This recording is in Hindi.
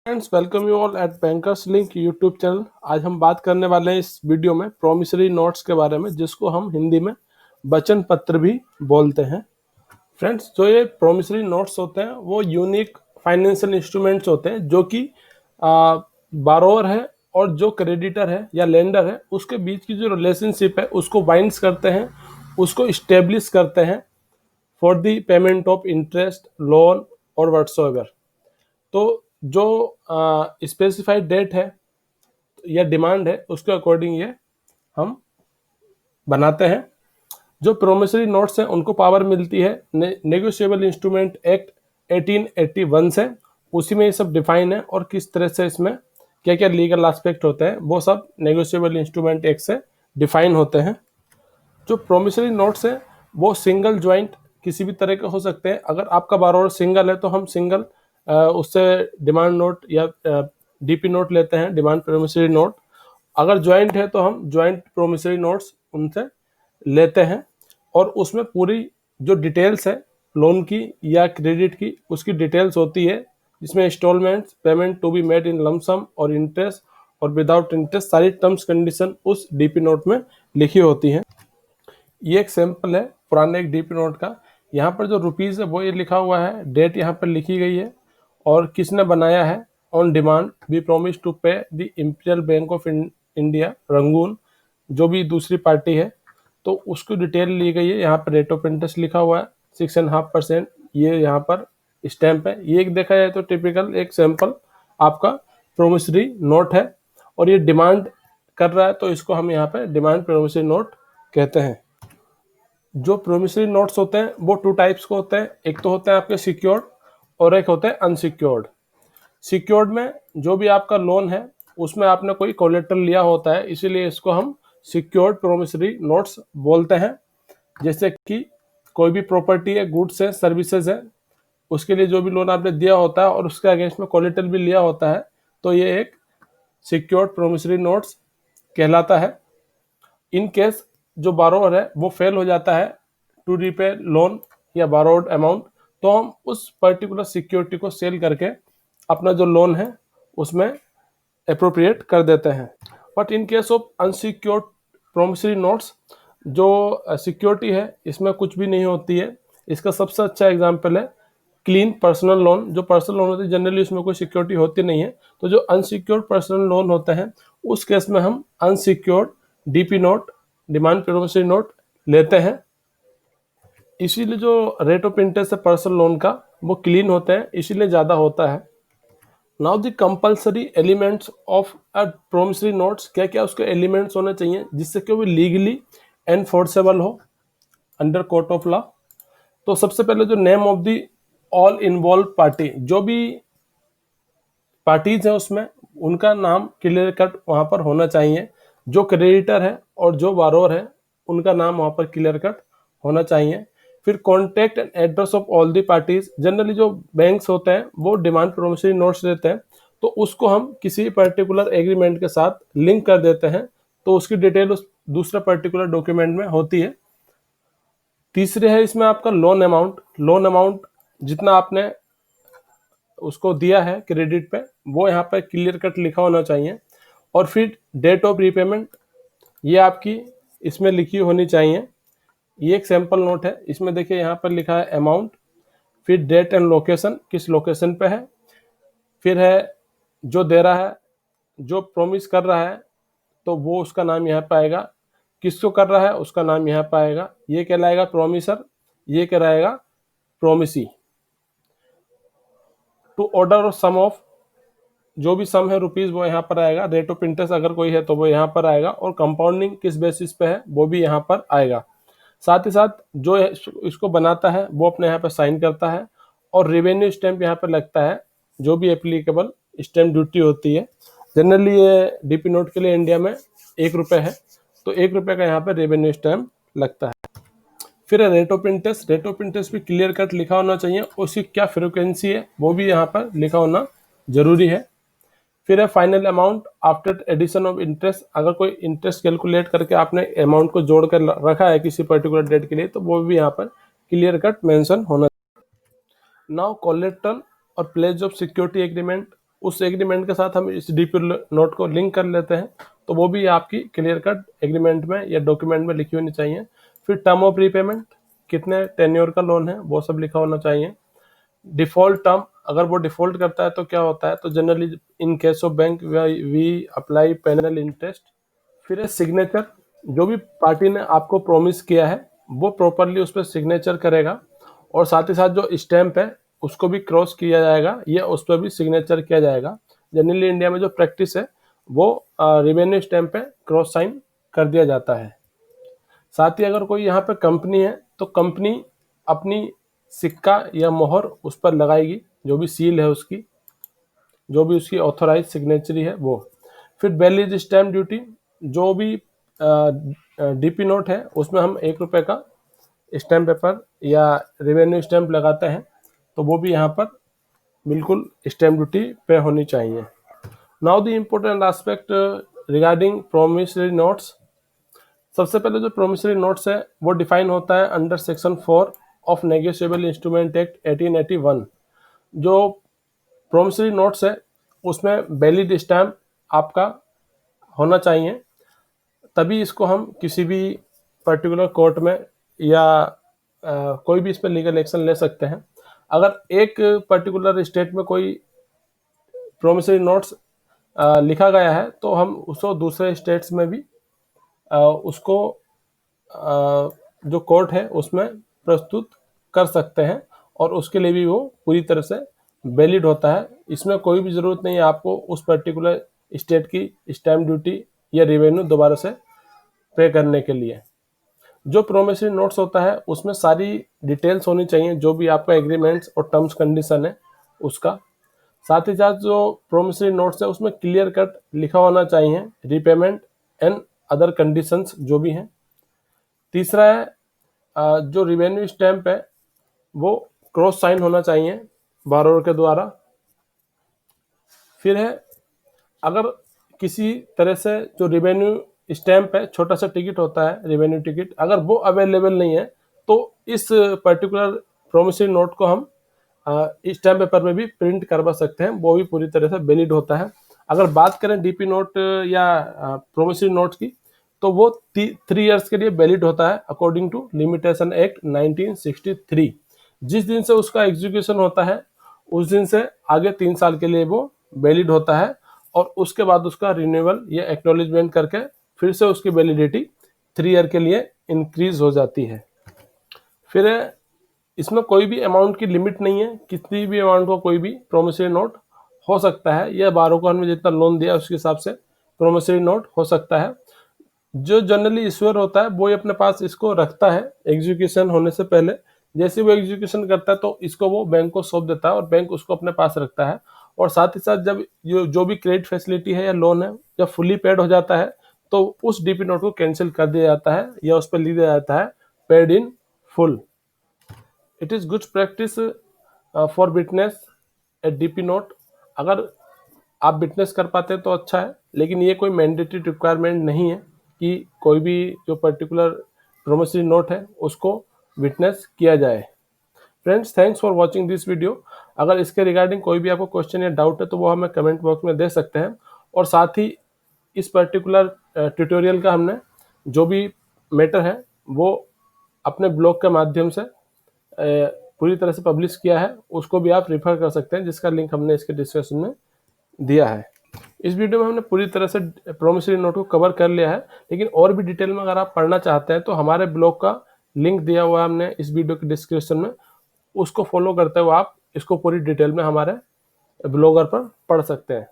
Friends, welcome you all at bankers link YouTube channel. आज हम बात करने वाले हैं इस वीडियो में प्रोमिसरी नोट्स के बारे में, जिसको हम हिंदी में वचन पत्र भी बोलते हैं। फ्रेंड्स, जो ये प्रोमिसरी नोट्स होते हैं वो यूनिक फाइनेंशियल इंस्ट्रूमेंट्स होते हैं जो कि बारोअर है और जो क्रेडिटर है या लेंडर है उसके बीच की जो रिलेशनशिप है उसको बाइंड्स करते हैं, उसको इस्टेब्लिश करते हैं for the payment of interest, loan और व्हाट्सोएवर। तो जो स्पेसिफाइड डेट है या डिमांड है उसके अकॉर्डिंग ये हम बनाते हैं। जो प्रोमिसरी नोट्स हैं उनको पावर मिलती है नेगोशिएबल इंस्ट्रूमेंट एक्ट 1881 से। उसी में ये सब डिफाइन है और किस तरह से इसमें क्या क्या लीगल एस्पेक्ट होते हैं वो सब नेगोशिएबल इंस्ट्रूमेंट एक्ट से डिफाइन होते हैं। जो प्रोमिसरी नोट्स हैं वो सिंगल ज्वाइंट किसी भी तरह के हो सकते हैं। अगर आपका बारोअर सिंगल है तो हम सिंगल उससे डिमांड नोट या डीपी नोट लेते हैं, डिमांड प्रोमिसरी नोट। अगर ज्वाइंट है तो हम ज्वाइंट प्रोमिसरी नोट्स उनसे लेते हैं और उसमें पूरी जो डिटेल्स है लोन की या क्रेडिट की उसकी डिटेल्स होती है, जिसमें installments, payment to be made in lump sum और इंटरेस्ट और विदाउट इंटरेस्ट, सारी टर्म्स कंडीशन उस डीपी नोट में लिखी होती हैं। ये एक सैंपल है पुराने एक डीपी नोट का। यहाँ पर जो रुपीज़ है वो ये लिखा हुआ है, डेट यहाँ पर लिखी गई है और किसने बनाया है। On demand we promise to pay the Imperial Bank of India Rangoon, जो भी दूसरी पार्टी है तो उसकी डिटेल ली गई है। यहाँ पर रेट ऑफ इंटरेस्ट लिखा हुआ है 6.5%, ये यहाँ पर स्टैंप है। ये एक देखा जाए तो टिपिकल एक सैंपल आपका प्रोमिसरी नोट है और ये डिमांड कर रहा है तो इसको हम यहाँ पे डिमांड प्रोमिसरी नोट कहते हैं। जो प्रोमिसरी नोट्स होते हैं वो टू टाइप्स के होते हैं, एक तो होते हैं आपके सिक्योर्ड और एक होते हैं अनसिक्योर्ड। सिक्योर्ड में जो भी आपका लोन है उसमें आपने कोई कोलेटरल लिया होता है, इसीलिए इसको हम सिक्योर्ड प्रोमिसरी नोट्स बोलते हैं। जैसे कि कोई भी प्रॉपर्टी है, गुड्स है, सर्विसेज है, उसके लिए जो भी लोन आपने दिया होता है और उसके अगेंस्ट में कोलेटरल भी लिया होता है तो ये एक सिक्योर्ड प्रोमिसरी नोट्स कहलाता है। इन केस जो बारोअर है वो फेल हो जाता है टू रीपे लोन या बारोड अमाउंट, तो हम उस पर्टिकुलर सिक्योरिटी को सेल करके अपना जो लोन है उसमें अप्रोप्रिएट कर देते हैं। But in case of unsecured promissory notes, जो सिक्योरिटी है इसमें कुछ भी नहीं होती है। इसका सबसे अच्छा एग्जाम्पल है क्लीन पर्सनल लोन। जो पर्सनल लोन होते हैं जनरली उसमें कोई सिक्योरिटी होती नहीं है, तो जो अनसिक्योर्ड पर्सनल लोन होते हैं उस केस में हम unsecured DP note, demand promissory note लेते हैं। इसीलिए जो रेट ऑफ इंटरेस्ट है पर्सनल लोन का वो क्लीन होते हैं, इसीलिए ज़्यादा होता है। Now the compulsory elements of a promissory notes, क्या क्या उसके एलिमेंट्स होने चाहिए जिससे कि वो लीगली एनफोर्सेबल हो अंडर कोर्ट ऑफ लॉ। तो सबसे पहले जो name of the all involve party, जो भी पार्टीज है उसमें उनका नाम क्लियर कट वहाँ पर होना चाहिए। जो क्रेडिटर है और जो बारोअर है उनका नाम वहाँ पर क्लियर कट होना चाहिए। फिर contact and address of all the parties. Generally जो बैंक्स होते हैं वो डिमांड प्रोमिसरी नोट्स देते हैं तो उसको हम किसी पर्टिकुलर एग्रीमेंट के साथ लिंक कर देते हैं तो उसकी डिटेल उस दूसरे पर्टिकुलर डॉक्यूमेंट में होती है। तीसरे है इसमें आपका लोन अमाउंट। लोन अमाउंट जितना आपने उसको दिया है क्रेडिट पे वो यहाँ पर क्लियर कट लिखा होना चाहिए। और फिर डेट ऑफ रीपेमेंट ये आपकी इसमें लिखी होनी चाहिए। ये एक सैंपल नोट है, इसमें देखिए यहाँ पर लिखा है अमाउंट, फिर डेट एंड लोकेशन, किस लोकेशन पे है, फिर है जो दे रहा है, जो प्रॉमिस कर रहा है तो वो उसका नाम यहाँ पे आएगा, किसको कर रहा है उसका नाम यहाँ पे आएगा। ये कहलाएगा प्रोमिसर, ये कहलाएगा प्रोमिसी। टू ऑर्डर और सम ऑफ, जो भी सम है रुपीज़ वो यहाँ पर आएगा। रेट ऑफ इंटरेस्ट अगर कोई है तो वो यहाँ पर आएगा और कंपाउंडिंग किस बेसिस पे है वो भी यहाँ पर आएगा। साथ ही साथ जो इसको बनाता है वो अपने यहाँ पर साइन करता है और रेवेन्यू स्टैंप यहाँ पर लगता है, जो भी एप्लीकेबल स्टैंप ड्यूटी होती है। जनरली ये डीपी नोट के लिए इंडिया में 1 रुपये है तो 1 रुपये का यहाँ पर रेवेन्यू स्टैंप लगता है। फिर है rate of interest. Rate of interest भी क्लियर कट लिखा होना चाहिए, उसकी क्या फ्रिक्वेंसी है वो भी यहाँ पर लिखा होना जरूरी है। फिर है final amount after addition of interest. अगर कोई इंटरेस्ट कैलकुलेट करके आपने अमाउंट को जोड़ कर रखा है किसी पर्टिकुलर डेट के लिए तो वो भी यहाँ पर क्लियर कट मेंशन होना। नाउ कोलेटरल और प्लेज ऑफ सिक्योरिटी एग्रीमेंट। उस एग्रीमेंट के साथ हम इस डीपी नोट को लिंक कर लेते हैं, तो वो भी आपकी क्लियर कट एग्रीमेंट में या डॉक्यूमेंट में लिखी होनी चाहिए। फिर टर्म ऑफ रीपेमेंट, कितने टेन्योर का लोन है वो सब लिखा होना चाहिए। डिफॉल्ट टर्म, अगर वो डिफॉल्ट करता है तो क्या होता है, तो generally in case of bank we apply penal interest. फिर है सिग्नेचर, जो भी पार्टी ने आपको प्रॉमिस किया है वो प्रॉपरली उस पर सिग्नेचर करेगा, और साथ ही साथ जो स्टैंप है उसको भी क्रॉस किया जाएगा या उस पर भी सिग्नेचर किया जाएगा। जनरली इंडिया में जो प्रैक्टिस है वो रेवेन्यू स्टैंप पे क्रॉस साइन कर दिया जाता है। साथ ही अगर कोई यहाँ पे कंपनी है तो कंपनी अपनी सिक्का या मोहर उस पर लगाएगी, जो भी सील है उसकी, जो भी उसकी ऑथोराइज सिग्नेचरी है वो। फिर वैलिड स्टैम्प ड्यूटी, जो भी डीपी नोट है उसमें हम 1 रुपये का स्टैम्प पेपर या रेवेन्यू स्टैम्प लगाते हैं, तो वो भी यहाँ पर बिल्कुल स्टैम्प ड्यूटी पे होनी चाहिए। Now the important aspect regarding promissory notes. सबसे पहले जो प्रोमिसरी नोट्स है वो डिफाइन होता है under section 4 of negotiable instrument act 1881। जो प्रोमिसरी नोट्स है उसमें वैलिड स्टैम्प आपका होना चाहिए, तभी इसको हम किसी भी पर्टिकुलर कोर्ट में या कोई भी इस पर लीगल एक्शन ले सकते हैं। अगर एक पर्टिकुलर स्टेट में कोई प्रोमिसरी नोट्स लिखा गया है तो हम उसको दूसरे स्टेट्स में भी उसको जो कोर्ट है उसमें प्रस्तुत कर सकते हैं, और उसके लिए भी वो पूरी तरह से वैलिड होता है। इसमें कोई भी ज़रूरत नहीं है आपको उस पर्टिकुलर स्टेट की स्टैम्प ड्यूटी या रेवेन्यू दोबारा से पे करने के लिए। जो प्रोमिसरी नोट्स होता है उसमें सारी डिटेल्स होनी चाहिए, जो भी आपका एग्रीमेंट्स और टर्म्स कंडीशन है उसका। साथ ही साथ जो प्रोमिसरी नोट्स है उसमें क्लियर कट लिखा होना चाहिए रीपेमेंट एंड अदर कंडीशंस जो भी हैं। तीसरा है जो रिवेन्यू स्टैम्प है वो क्रॉस साइन होना चाहिए बारोर के द्वारा। फिर है अगर किसी तरह से जो रिवेन्यू स्टैम्प है, छोटा सा टिकट होता है रिवेन्यू टिकट, अगर वो अवेलेबल नहीं है तो इस पर्टिकुलर प्रोमिसरी नोट को हम स्टैम्प पेपर में भी प्रिंट करवा सकते हैं, वो भी पूरी तरह से वैलिड होता है। अगर बात करें डीपी नोट या प्रोमिसरी नोट की, तो वो 3 इयर्स के लिए वैलिड होता है अकॉर्डिंग टू लिमिटेशन एक्ट 1963। जिस दिन से उसका एग्जीक्यूशन होता है उस दिन से आगे 3 साल के लिए वो वैलिड होता है, और उसके बाद उसका रिन्यूअल या एक्नॉलेजमेंट करके फिर से उसकी वैलिडिटी 3 ईयर के लिए इंक्रीज हो जाती है। फिर इसमें कोई भी अमाउंट की लिमिट नहीं है, कितनी भी अमाउंट को कोई भी प्रोमिसरी नोट हो सकता है, या बारोकर ने जितना लोन दिया उसके हिसाब से प्रोमिसरी नोट हो सकता है। जो जनरली इश्यूअर होता है वो अपने पास इसको रखता है एग्जीक्यूशन होने से पहले। जैसे वो एग्जीक्यूशन करता है तो इसको वो बैंक को सौंप देता है और बैंक उसको अपने पास रखता है। और साथ ही साथ जब जो भी क्रेडिट फैसिलिटी है या लोन है जब फुली पेड हो जाता है तो उस डीपी नोट को कैंसिल कर दिया जाता है या उस पर लिख दिया जाता है paid in full. It is good practice for witness A DP note. अगर आप विटनेस कर पाते हैं तो अच्छा है, लेकिन ये कोई मैंडेटरी रिक्वायरमेंट नहीं है कि कोई भी जो पर्टिकुलर प्रोमिसरी नोट है उसको विटनेस किया जाए। Friends, thanks for watching this video. अगर इसके रिगार्डिंग कोई भी आपको क्वेश्चन या डाउट है तो वो हमें कमेंट बॉक्स में दे सकते हैं, और साथ ही इस पर्टिकुलर ट्यूटोरियल का हमने जो भी मैटर है वो अपने ब्लॉग के माध्यम से पूरी तरह से पब्लिश किया है, उसको भी आप रेफर कर सकते हैं, जिसका लिंक हमने इसके डिस्क्रिप्शन में दिया है। इस वीडियो में हमने पूरी तरह से प्रोमिसरी नोट को कवर कर लिया है, लेकिन और भी डिटेल में अगर आप पढ़ना चाहते हैं तो हमारे ब्लॉग का लिंक दिया हुआ है हमने इस वीडियो के डिस्क्रिप्शन में, उसको फॉलो करते हुए आप इसको पूरी डिटेल में हमारे ब्लॉगर पर पढ़ सकते हैं।